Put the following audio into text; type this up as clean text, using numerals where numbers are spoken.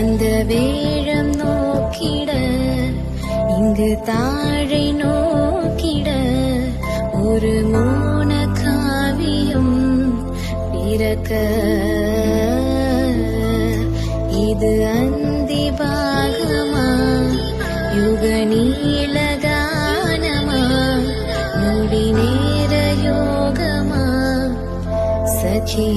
அந்த வேழம் நோக்கிட இங்கு தாழை நோக்கிட ஒரு மோன காவியம் பிறக்க இது அந்தி பாகமா யுக நீளகானமா நொடி நேர யோகமா சகி